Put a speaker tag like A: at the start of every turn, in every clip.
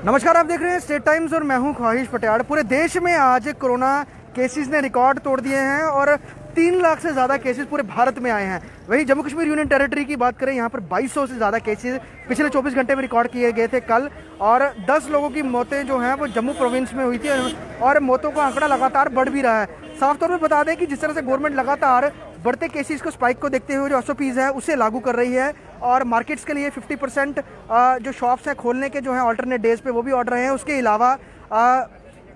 A: नमस्कार, आप देख रहे हैं स्टेट टाइम्स और मैं हूं ख्वाहिश पटियाड़। पूरे देश में आज कोरोना केसेस ने रिकॉर्ड तोड़ दिए हैं और 3 लाख से ज़्यादा केसेस पूरे भारत में आए हैं। वहीं जम्मू कश्मीर यूनियन टेरिटरी की बात करें, यहाँ पर 2200 से ज़्यादा केसेस पिछले 24 घंटे में रिकॉर्ड किए गए थे कल, और 10 लोगों की मौतें जो हैं वो जम्मू प्रोविंस में हुई थी और मौतों का आंकड़ा लगातार बढ़ भी रहा है। साफ तौर पर बता दें कि जिस तरह से गवर्नमेंट लगातार बढ़ते केसेस को, स्पाइक को देखते हुए जो एसओपीज़ है उसे लागू कर रही है और मार्केट्स के लिए 50% जो शॉप्स हैं खोलने के जो है अल्टरनेट डेज पे वो भी ऑर्डर हैं। उसके अलावा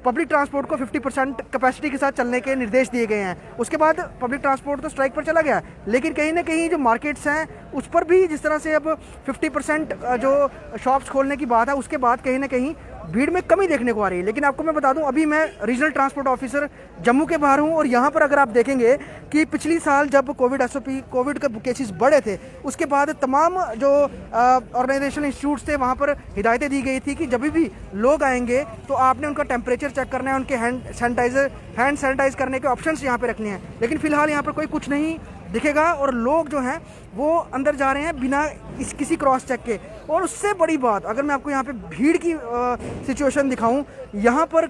A: पब्लिक ट्रांसपोर्ट को 50% कैपेसिटी के साथ चलने के निर्देश दिए गए हैं। उसके बाद पब्लिक ट्रांसपोर्ट तो स्ट्राइक पर चला गया, लेकिन कहीं ना कहीं जो मार्केट्स हैं उस पर भी जिस तरह से अब 50% जो शॉप्स खोलने की बात है, उसके बाद कहीं ना कहीं भीड़ में कमी देखने को आ रही है। लेकिन आपको मैं बता दूं, अभी मैं रीजनल ट्रांसपोर्ट ऑफिसर जम्मू के बाहर हूं और यहां पर अगर आप देखेंगे कि पिछली साल जब कोविड के केसेस बढ़े थे, उसके बाद तमाम जो ऑर्गेनाइजेशन इंस्टीट्यूट्स थे वहां पर हिदायतें दी गई थी कि जब भी लोग आएंगे तो आपने उनका टेम्परेचर चेक करना है, उनके हैंड सैनिटाइज करने के ऑप्शंस यहाँ पे रखने हैं। लेकिन फिलहाल यहाँ पर कोई कुछ नहीं दिखेगा और लोग जो हैं वो अंदर जा रहे हैं बिना किसी क्रॉस चेक के। और उससे बड़ी बात, अगर मैं आपको यहाँ पे भीड़ की सिचुएशन दिखाऊं, यहाँ पर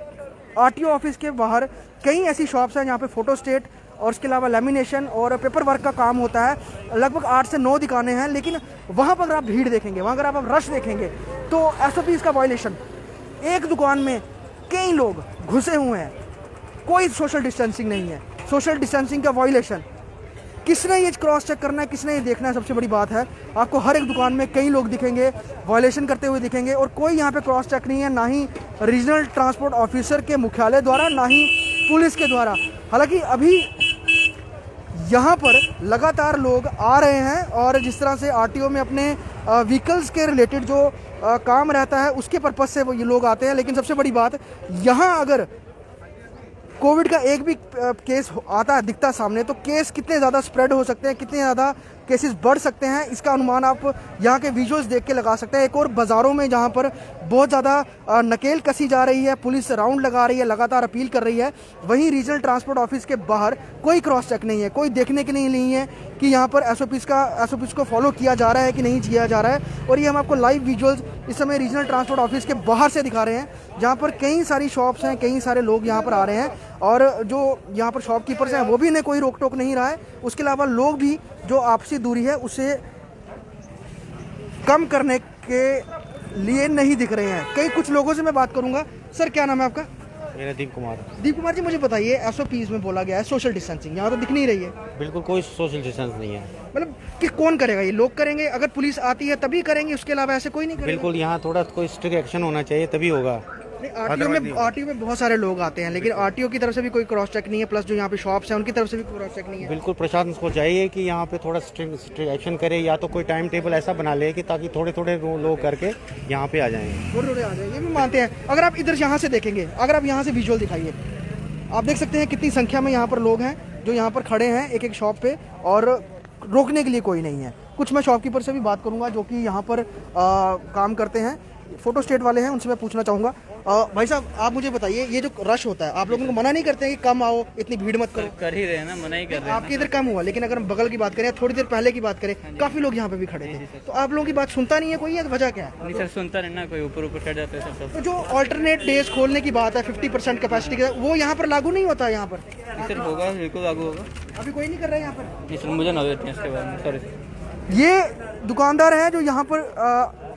A: आरटीओ ऑफिस के बाहर कई ऐसी शॉप्स हैं जहाँ पे फोटो स्टेट और उसके अलावा लेमिनेशन और पेपर वर्क का काम होता है। लगभग 8 से 9 दुकानें हैं, लेकिन वहाँ पर अगर आप भीड़ देखेंगे, वहाँ अगर आप रश देखेंगे तो एसओपीज़ का वायलेशन, एक दुकान में कई लोग घुसे हुए हैं, कोई सोशल डिस्टेंसिंग नहीं है, सोशल डिस्टेंसिंग का वायलेशन। किसने ये क्रॉस चेक करना है, किसने ये देखना है, सबसे बड़ी बात है। आपको हर एक दुकान में कई लोग दिखेंगे, वायलेशन करते हुए दिखेंगे और कोई यहाँ पे क्रॉस चेक नहीं है, ना ही रीजनल ट्रांसपोर्ट ऑफिसर के मुख्यालय द्वारा, ना ही पुलिस के द्वारा। हालांकि अभी यहाँ पर लगातार लोग आ रहे हैं और जिस तरह से आरटीओ में अपने व्हीकल्स के रिलेटेड जो काम रहता है उसके पर्पज़ से वो ये लोग आते हैं। लेकिन सबसे बड़ी बात, यहाँ अगर कोविड का एक भी केस आता है, दिखता सामने, तो केस कितने ज़्यादा स्प्रेड हो सकते हैं, कितने ज़्यादा केसेस बढ़ सकते हैं, इसका अनुमान आप यहाँ के विजुअल्स देख के लगा सकते हैं। एक और बाज़ारों में जहाँ पर बहुत ज़्यादा नकेल कसी जा रही है, पुलिस राउंड लगा रही है, लगातार अपील कर रही है, वहीं रीजनल ट्रांसपोर्ट ऑफिस के बाहर कोई क्रॉस चेक नहीं है, कोई देखने के नहीं है कि यहाँ पर एसओपीज़ को फॉलो किया जा रहा है कि नहीं किया जा रहा है। और ये हम आपको लाइव विजुअल्स इस समय रीजनल ट्रांसपोर्ट ऑफिस के बाहर से दिखा रहे हैं, जहाँ पर कई सारी शॉप्स हैं, कई सारे लोग यहाँ पर आ रहे हैं और जो यहाँ पर शॉपकीपर्स हैं वो भी इन्हें कोई रोक टोक नहीं रहा है। उसके अलावा लोग भी जो आपसी दूरी है उसे कम करने के लिए नहीं दिख रहे हैं। कई कुछ लोगों से मैं बात करूंगा। सर, क्या नाम है आपका?
B: मेरा दीप कुमार
A: जी, मुझे बताइए, एसओपीज़ में बोला गया है सोशल डिस्टेंसिंग, यहाँ तो दिख नहीं रही है।
B: बिल्कुल कोई सोशल डिस्टेंस नहीं है।
A: मतलब कि कौन करेगा? ये लोग करेंगे, अगर पुलिस आती है तभी करेंगे, उसके अलावा ऐसे कोई नहीं करेगा।
B: बिल्कुल, यहाँ थोड़ा कोई स्ट्रिक्ट एक्शन होना चाहिए तभी होगा।
A: आरटीओ में बहुत सारे लोग आते हैं, लेकिन आरटीओ की तरफ से भी कोई क्रॉस चेक नहीं है, प्लस जो यहाँ पे शॉप्स हैं उनकी तरफ से भी क्रॉस चेक नहीं है।
B: बिल्कुल, प्रशासन को चाहिए कि यहाँ पे थोड़ा स्ट्रिक्ट एक्शन करे, या तो कोई टाइम टेबल ऐसा बना ले कि ताकि थोड़े थोड़े लोग करके यहाँ पे आ जाएंगे,
A: थोड़े आ जाएंगे। ये भी मानते हैं। अगर आप इधर यहाँ से देखेंगे, अगर आप यहाँ से विजुअल दिखाइए, आप देख सकते हैं कितनी संख्या में यहाँ पर लोग हैं जो यहाँ पर खड़े हैं एक एक शॉप पे, और रोकने के लिए कोई नहीं है। कुछ मैं शॉपकीपर से भी बात करूँगा जो कि यहाँ पर काम करते हैं, फोटो स्टेट वाले हैं, उनसे मैं पूछना चाहूँगा। भाई साहब, आप मुझे बताइए, ये जो रश होता है, आप लोगों को मना नहीं करते हैं कि कम आओ, इतनी भीड़ मत करो?
C: कर ही रहे हैं ना, मना ही कर रहे हैं।
A: आपके इधर कम हुआ, लेकिन अगर हम बगल की बात करें, थोड़ी देर पहले की बात करें, काफी लोग यहाँ पे भी खड़े थे, तो आप लोगों की बात सुनता नहीं है कोई? वजह क्या है?
C: नहीं सर, सुनता नहीं ना कोई, ऊपर ऊपर चढ़ जाते हैं सब।
A: तो जो अल्टरनेट डेज खोलने की बात है 50% कैपेसिटी के, वो यहाँ पर लागू नहीं होता? यहाँ पर
C: सर होगा, बिल्कुल लागू होगा।
A: अभी कोई नहीं कर रहा है यहाँ पर?
C: नहीं सर, मुझे नॉलेज नहीं है इसके बारे में, सॉरी।
A: ये दुकानदार हैं जो यहाँ पर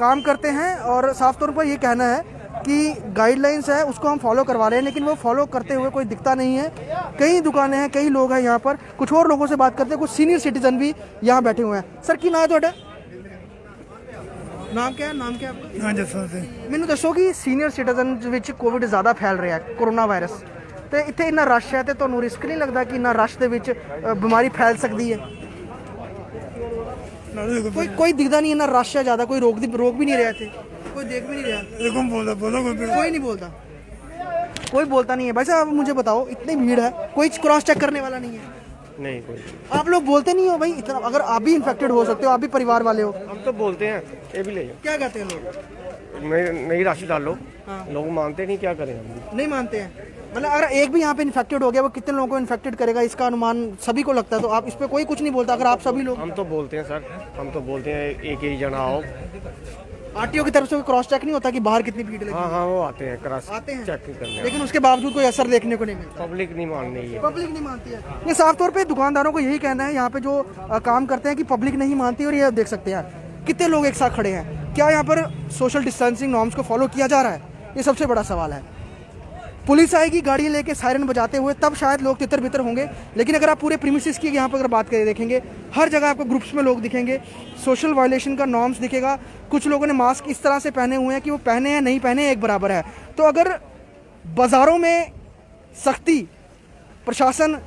A: काम करते हैं और साफ तौर पर ये कहना है कि गाइडलाइंस है उसको हम फॉलो करवा रहे हैं, लेकिन वो फॉलो करते हुए कोई दिखता नहीं है। कई दुकानें हैं, कई लोग हैं यहाँ पर। कुछ और लोगों से बात करते हैं, कुछ सीनियर सिटीजन भी यहाँ बैठे हुए हैं। सर, की नाम है ਤੁਹਾਡਾ? नाम क्या है? नाम क्या है आपका?
D: हाँ जसवंत सिंह।
A: ਮੈਨੂੰ ਦੱਸੋ ਕਿ ਸੀਨੀਅਰ ਸਿਟੀਜ਼ਨ ਵਿੱਚ ਕੋਵਿਡ ਜ਼ਿਆਦਾ ਫੈਲ ਰਿਹਾ ਹੈ, ਕੋਰੋਨਾ ਵਾਇਰਸ, ਤੇ ਇੱਥੇ ਇੰਨਾ ਰਸ਼ ਹੈ, ਤੇ ਤੁਹਾਨੂੰ ਰਿਸਕ ਨਹੀਂ ਲੱਗਦਾ ਕਿ ਇੰਨਾ ਰਸ਼ ਦੇ ਵਿੱਚ ਬਿਮਾਰੀ ਫੈਲ ਸਕਦੀ ਹੈ? कोई दिखता नहीं है ना, रश है ज़्यादा, कोई रोक भी नहीं रहा थे, कोई देख भी नहीं रहा। कोई नहीं बोलता, कोई बोलता नहीं है। भाई साहब, मुझे बताओ, इतनी भीड़ है, कोई क्रॉस चेक करने वाला नहीं है?
B: नहीं कोई।
A: आप लोग बोलते नहीं हो भाई इतना? अगर आप भी इन्फेक्टेड हो सकते हो, आप भी परिवार वाले हो।
B: हम तो बोलते हैं, ये भी ले जाओ।
A: क्या कहते हैं लोग?
B: नहीं राशि डालो।
A: हाँ।
B: लोग मानते नहीं, क्या करें हम?
A: नहीं मानते हैं। मतलब अगर एक भी यहाँ पे इन्फेक्टेड हो गया, वो कितने लोगों को इन्फेक्टेड करेगा, इसका अनुमान सभी को लगता है, तो आप इस पे कोई कुछ नहीं बोलता? अगर आप सभी लोग,
B: हम तो बोलते हैं सर, हम तो बोलते हैं एक ही जना आओ।
A: आरटीओ की तरफ से क्रॉस चेक नहीं होता कि बाहर कितनी भीड़ लगी
D: हाँ हाँ वो आते हैं क्रॉस
A: आते हैं
D: चेक करने,
A: लेकिन उसके बावजूद कोई असर देखने को नहीं मिलता,
D: पब्लिक नहीं मान रही है।
A: पब्लिक नहीं मानती है। ये साफ तौर पे दुकानदारों को यही कहना है यहाँ पे जो काम करते हैं कि पब्लिक नहीं मानती। और ये आप देख सकते हैं कितने लोग एक साथ खड़े हैं, क्या यहाँ पर सोशल डिस्टेंसिंग नॉर्म्स को फॉलो किया जा रहा है, ये सबसे बड़ा सवाल है। पुलिस आएगी गाड़ी लेके सायरन बजाते हुए, तब शायद लोग तितर बितर होंगे। लेकिन अगर आप पूरे प्रीमिसेस की यहाँ पर अगर बात करें देखेंगे, हर जगह आपको ग्रुप्स में लोग दिखेंगे, सोशल वायलेशन का नॉर्म्स दिखेगा। कुछ लोगों ने मास्क इस तरह से पहने हुए हैं कि वो पहने हैं नहीं पहने एक बराबर है। तो अगर बाज़ारों में सख्ती, प्रशासन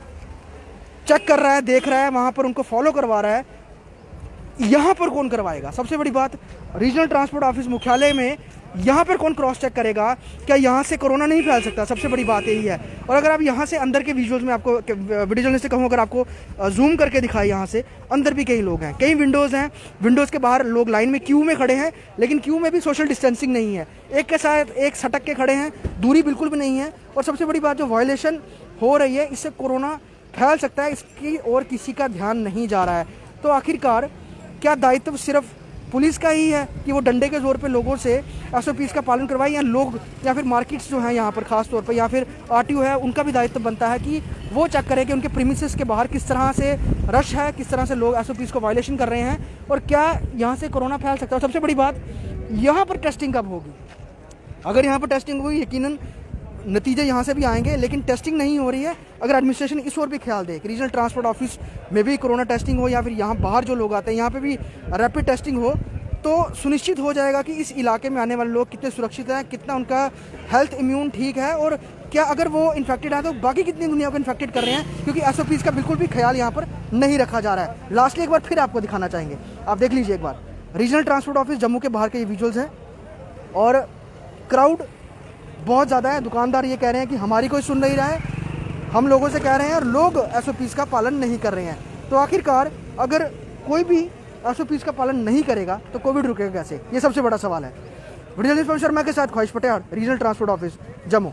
A: चेक कर रहा है, देख रहा है, वहाँ पर उनको फॉलो करवा रहा है, यहाँ पर कौन करवाएगा? सबसे बड़ी बात, रीजनल ट्रांसपोर्ट ऑफिस मुख्यालय में यहाँ पर कौन क्रॉस चेक करेगा? क्या यहाँ से कोरोना नहीं फैल सकता? सबसे बड़ी बात यही है। और अगर आप यहाँ से अंदर के विजुअल्स में आपको वीडियो जर्नलिस्ट से कहूँ, अगर आपको जूम करके दिखाए, यहाँ से अंदर भी कई लोग हैं, कई विंडोज़ हैं, विंडोज़ के बाहर लोग लाइन में क्यू में खड़े हैं, लेकिन क्यू में भी सोशल डिस्टेंसिंग नहीं है, एक के साथ एक सटक के खड़े हैं, दूरी बिल्कुल भी नहीं है। और सबसे बड़ी बात, जो वायलेशन हो रही है, इससे कोरोना फैल सकता है, इसकी और किसी का ध्यान नहीं जा रहा है। तो आखिरकार क्या दायित्व सिर्फ पुलिस का ही है कि वो डंडे के जोर पे लोगों से एसओपीज़ का पालन करवाए, या लोग या फिर मार्केट्स जो हैं यहाँ पर ख़ास तौर पर, या फिर आरटीओ है, उनका भी दायित्व बनता है कि वो चेक करें कि उनके प्रीमिसेस के बाहर किस तरह से रश है, किस तरह से लोग एसओपीज़ को वायलेशन कर रहे हैं, और क्या यहाँ से कोरोना फैल सकता है। और सबसे बड़ी बात, यहाँ पर टेस्टिंग कब होगी? अगर यहाँ पर टेस्टिंग होगी, यकीनन नतीजे यहाँ से भी आएंगे, लेकिन टेस्टिंग नहीं हो रही है। अगर एडमिनिस्ट्रेशन इस ओर भी ख्याल दे कि रीजनल ट्रांसपोर्ट ऑफिस में भी कोरोना टेस्टिंग हो, या फिर यहाँ बाहर जो लोग आते हैं यहाँ पे भी रैपिड टेस्टिंग हो, तो सुनिश्चित हो जाएगा कि इस इलाके में आने वाले लोग कितने सुरक्षित हैं, कितना उनका हेल्थ इम्यून ठीक है, और क्या अगर वो इन्फेक्टेड है तो बाकी कितनी दुनिया को इन्फेक्टेड कर रहे हैं, क्योंकि एसओपीज़ का बिल्कुल भी ख्याल यहाँ पर नहीं रखा जा रहा है। लास्टली एक बार फिर आपको दिखाना चाहेंगे, आप देख लीजिए एक बार, रीजनल ट्रांसपोर्ट ऑफिस जम्मू के बाहर के ये विजुअल्स हैं, और क्राउड बहुत ज़्यादा है। दुकानदार ये कह रहे हैं कि हमारी कोई सुन नहीं रहा है, हम लोगों से कह रहे हैं और लोग एसओपीज़ का पालन नहीं कर रहे हैं। तो आखिरकार अगर कोई भी एसओपीज़ का पालन नहीं करेगा तो कोविड रुकेगा कैसे? ये सबसे बड़ा सवाल है। वीडियो जर्नलिस्ट पवन शर्मा के साथ ख्वाहिश Patel, regional transport office Jammu.